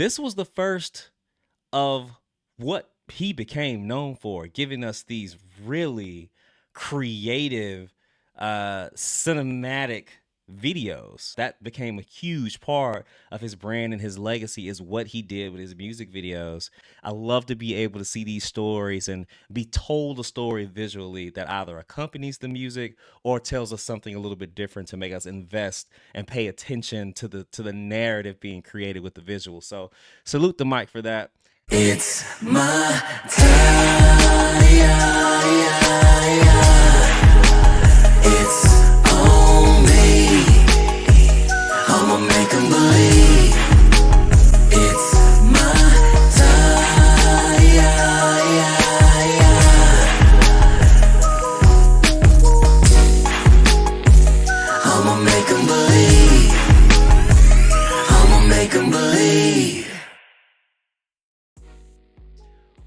this was the first of what he became known for, giving us these really creative, cinematic videos. That became a huge part of his brand, and his legacy is what he did with his music videos. I love to be able to see these stories and be told a story visually that either accompanies the music or tells us something a little bit different to make us invest and pay attention to the narrative being created with the visuals. So salute the mic for that. It's my time. It's on me. I'ma make 'em believe. It's my time. I'ma make 'em believe. I'ma make 'em believe.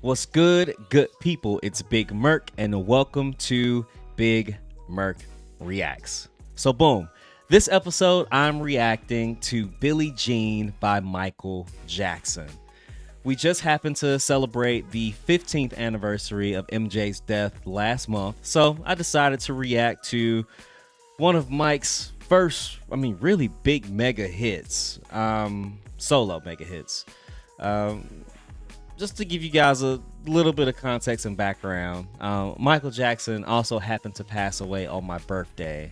What's good people? It's Big Merc, and welcome to Big Merc Reacts. So boom, this episode I'm reacting to Billie Jean by Michael Jackson. We just happened to celebrate the 15th anniversary of MJ's death last month, so I decided to react to one of Mike's first, really big mega hits, solo mega hits. Just to give you guys a little bit of context and background, Michael Jackson also happened to pass away on my birthday,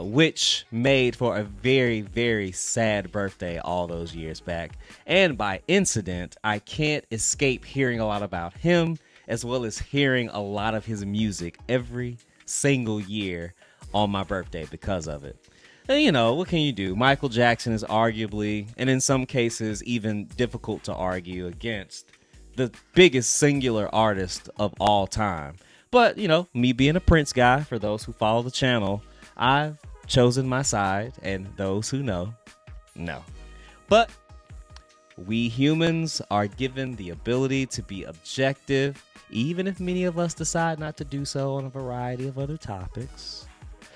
which made for a very, very sad birthday all those years back. And by incident, I can't escape hearing a lot about him, as well as hearing a lot of his music every single year on my birthday because of it. And you know, what can you do? Michael Jackson is arguably, and in some cases even difficult to argue against, the biggest singular artist of all time. But, you know, me being a Prince guy, for those who follow the channel, I've chosen my side, and those who know. But we humans are given the ability to be objective, even if many of us decide not to do so on a variety of other topics.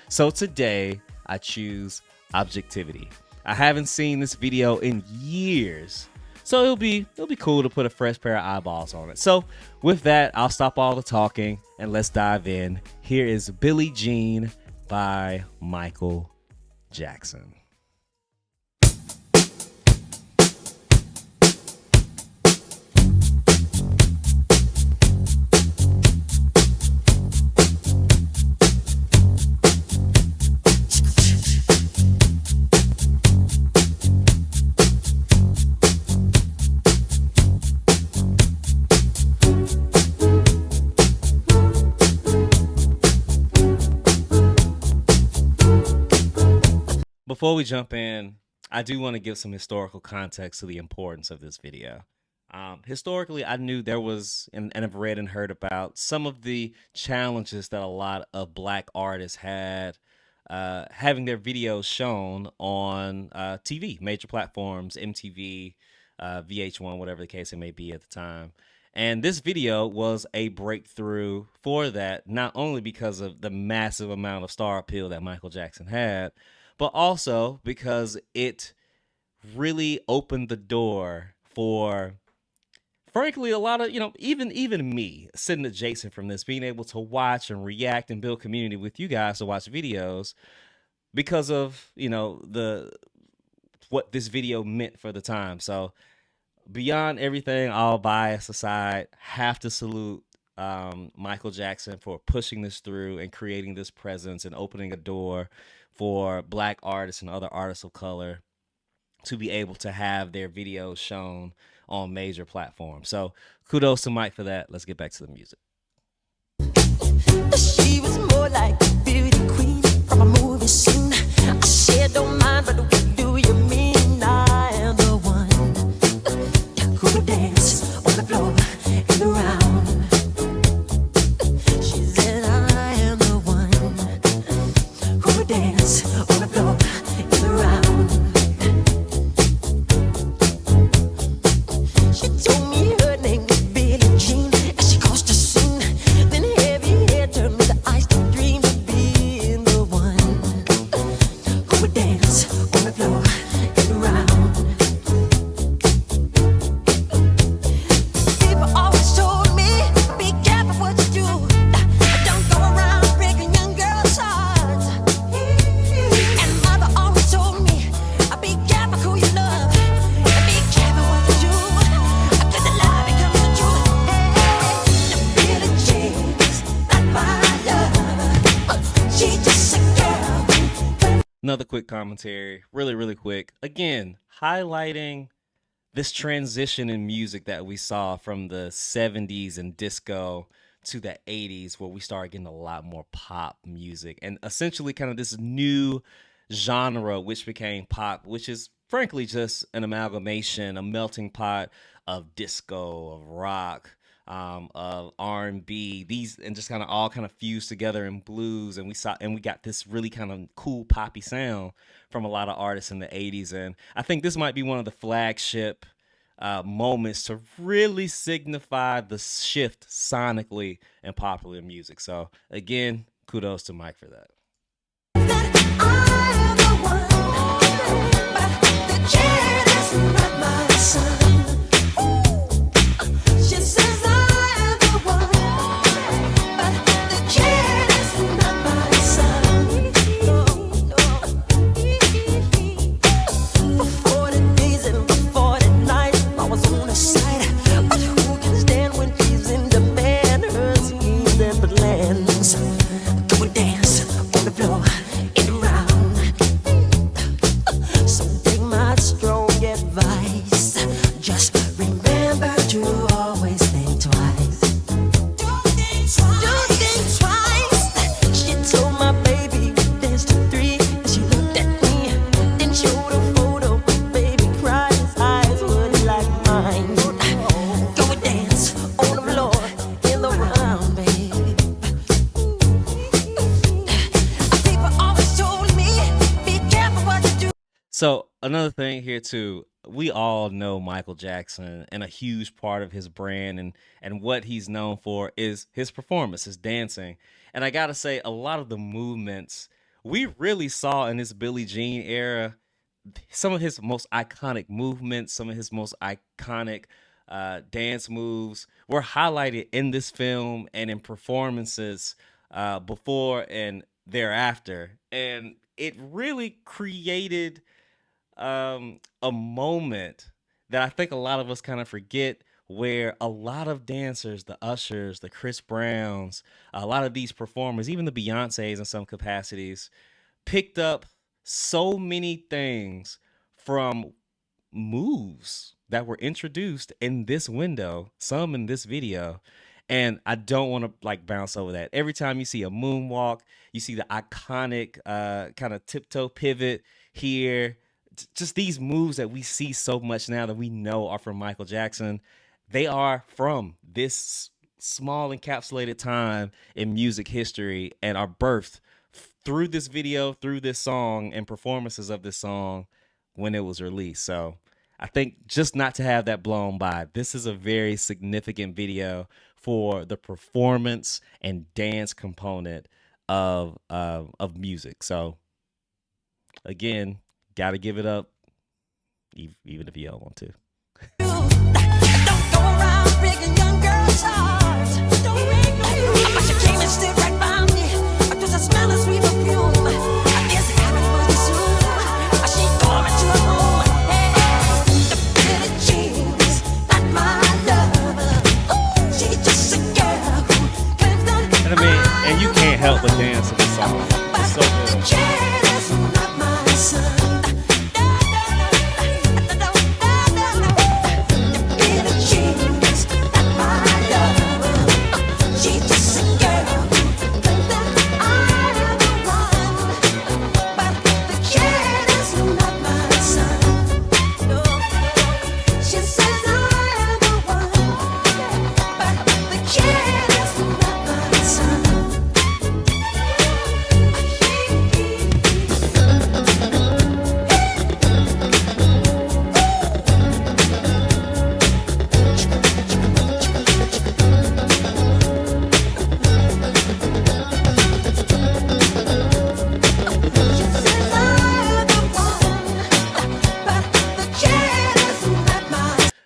So today, I choose objectivity. I haven't seen this video in years, so it'll be cool to put a fresh pair of eyeballs on it. So with that, I'll stop all the talking and let's dive in. Here is Billie Jean by Michael Jackson. Before we jump in, I do want to give some historical context to the importance of this video. Historically, I knew there was, and I've read and heard about some of the challenges that a lot of black artists had having their videos shown on TV, major platforms, MTV, VH1, whatever the case it may be at the time. And this video was a breakthrough for that, not only because of the massive amount of star appeal that Michael Jackson had, but also because it really opened the door for, frankly, a lot of, even me sitting adjacent from this, being able to watch and react and build community with you guys to watch videos because of, what this video meant for the time. So beyond everything, all bias aside, have to salute Michael Jackson for pushing this through and creating this presence and opening a door for black artists and other artists of color to be able to have their videos shown on major platforms. So kudos to Mike for that. Let's get back to the music. She was more like a beauty queen from a movie scene. I said don't mind, but what do you mean? I am the one who would dance on the floor and around. She said I am the one who would dance on the floor and around. She told me her name was Billie Jean as she crossed the scene. Then heavy hair turned with the eyes to dream of being the one who would dance on the floor and around. quick commentary, really quick. Again, highlighting this transition in music that we saw from the 70s and disco to the 80s, where we started getting a lot more pop music and essentially kind of this new genre which became pop, which is frankly just an amalgamation, a melting pot of disco, of rock, of R&B, these, and just kind of all kind of fused together in blues, and we got this really kind of cool poppy sound from a lot of artists in the 80s. And I think this might be one of the flagship moments to really signify the shift sonically in popular music. So again, kudos to Mike for that. So another thing here too, we all know Michael Jackson, and a huge part of his brand and what he's known for is his performance, his dancing. And I gotta say, a lot of the movements we really saw in this Billie Jean era, some of his most iconic movements, some of his most iconic dance moves were highlighted in this film and in performances before and thereafter. And it really created a moment that I think a lot of us kind of forget, where a lot of dancers, the Ushers, the Chris Browns, a lot of these performers, even the Beyoncés in some capacities, picked up so many things from moves that were introduced in this window, some in this video. And I don't want to like bounce over that. Every time you see a moonwalk, you see the iconic kind of tiptoe pivot here, just these moves that we see so much now that we know are from Michael Jackson. They are from this small encapsulated time in music history and are birthed through this video, through this song, and performances of this song when it was released. So I think just not to have that blown by, this is a very significant video for the performance and dance component of music. So again, got to give it up, even if you don't want to. Don't go around breaking young girls' hearts. Don't break no heart. But you came and stood right by me. Does the smell of sweet perfume? I guess it happened pretty soon. She called me to her room. Hey, the Billie Jean's not my love. She's just a girl who claims that. And I mean, and you can't help but dance to the song. It's so good. That's not my son.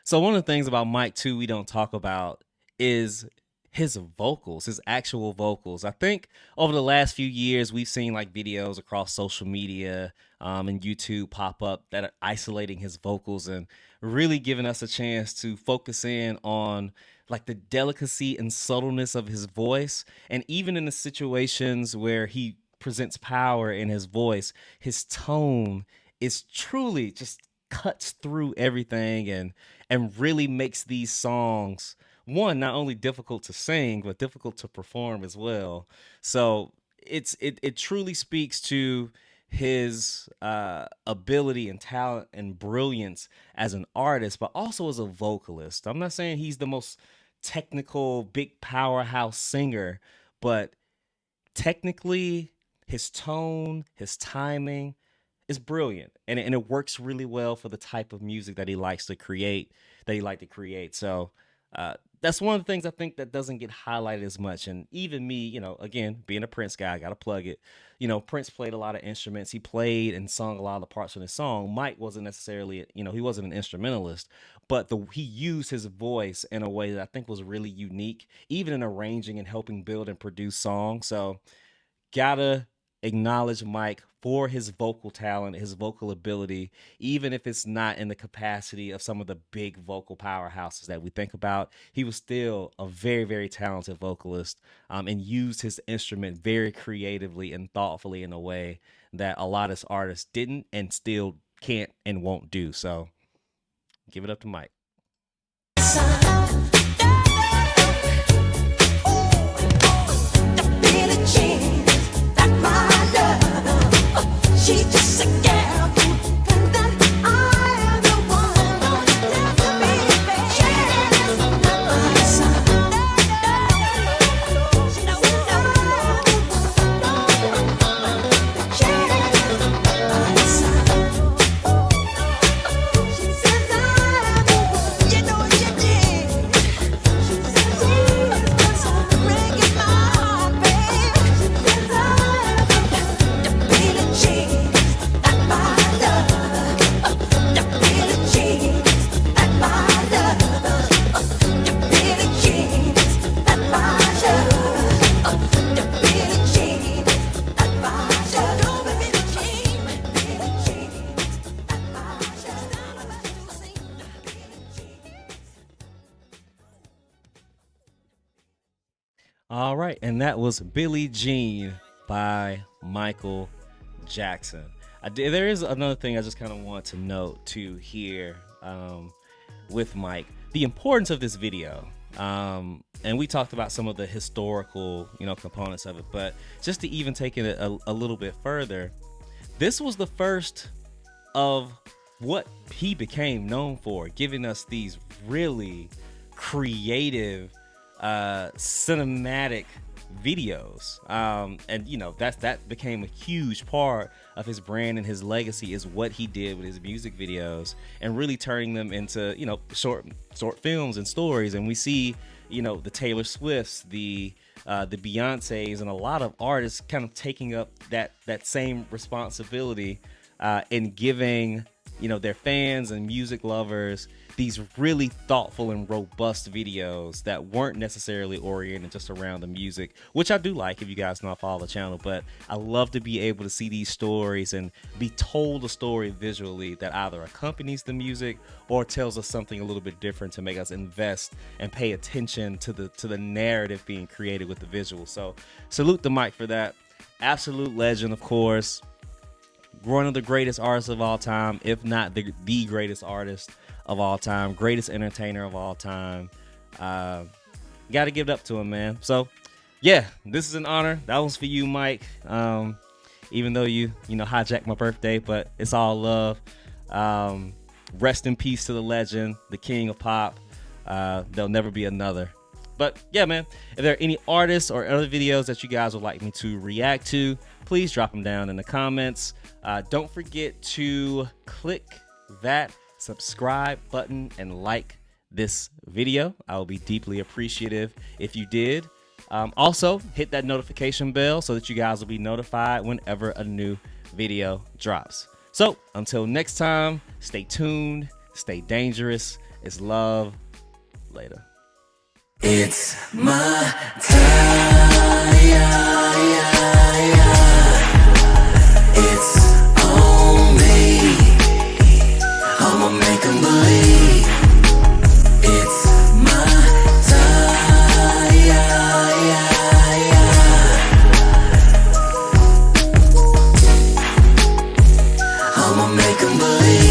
So one of the things about Mike too we don't talk about is his vocals, his actual vocals. I think over the last few years we've seen like videos across social media and YouTube pop up that are isolating his vocals and really giving us a chance to focus in on like the delicacy and subtleness of his voice. And even in the situations where he presents power in his voice. His tone is truly just cuts through everything and really makes these songs, one, not only difficult to sing but difficult to perform as well. So it truly speaks to his ability and talent and brilliance as an artist, but also as a vocalist. I'm not saying he's the most technical big powerhouse singer, but technically his tone, his timing is brilliant, and it works really well for the type of music that he likes to create, so that's one of the things I think that doesn't get highlighted as much. And even me, again, being a Prince guy, I gotta plug it. Prince played a lot of instruments. He played and sung a lot of the parts of the song. Mike wasn't necessarily, he wasn't an instrumentalist, but he used his voice in a way that I think was really unique, even in arranging and helping build and produce songs. So gotta acknowledge Mike for his vocal talent, his vocal ability, even if it's not in the capacity of some of the big vocal powerhouses that we think about. He was still a very, very talented vocalist, and used his instrument very creatively and thoughtfully in a way that a lot of artists didn't and still can't and won't do. So give it up to Mike. Billie Jean, that's my love. She's just a girl who claims that I am the one. That's a baby. She's not my son. She knows she says I am the one. You know she did. She says she's breaking my heart, babe. She says I am the Billie Jean, that's my love. The Billie Jean, that's my love. The Billie Jean, that's my love. The Billie Jean, that's my love. Billie Jean, Billie Jean, that's my All right, and that was Billie Jean by Michael Jackson. There is another thing I just kind of want to note too here, with Mike, the importance of this video. And we talked about some of the historical, components of it, but just to even take it a little bit further, this was the first of what he became known for, giving us these really creative, cinematic videos. And that became a huge part of his brand and his legacy, is what he did with his music videos and really turning them into, short films and stories. And we see, the Taylor Swifts, the Beyoncés, and a lot of artists kind of taking up that same responsibility, in giving, their fans and music lovers these really thoughtful and robust videos that weren't necessarily oriented just around the music, which I do like, if you guys know I follow the channel. But I love to be able to see these stories and be told a story visually that either accompanies the music or tells us something a little bit different to make us invest and pay attention to the narrative being created with the visuals. So salute to Mike for that. Absolute legend, of course. One of the greatest artists of all time, if not the greatest artist of all time, greatest entertainer of all time. Got to give it up to him, man. So yeah, this is an honor. That was for you, Mike. Even though you hijacked my birthday, but it's all love. Rest in peace to the legend, the king of pop. There'll never be another. But yeah, man, if there are any artists or other videos that you guys would like me to react to, please drop them down in the comments. Don't forget to click that subscribe button and like this video. I will be deeply appreciative if you did. Also, hit that notification bell so that you guys will be notified whenever a new video drops. So until next time, stay tuned, stay dangerous. It's love. Later. It's my time. It's on me. I'ma make 'em believe. It's my time. make 'em believe.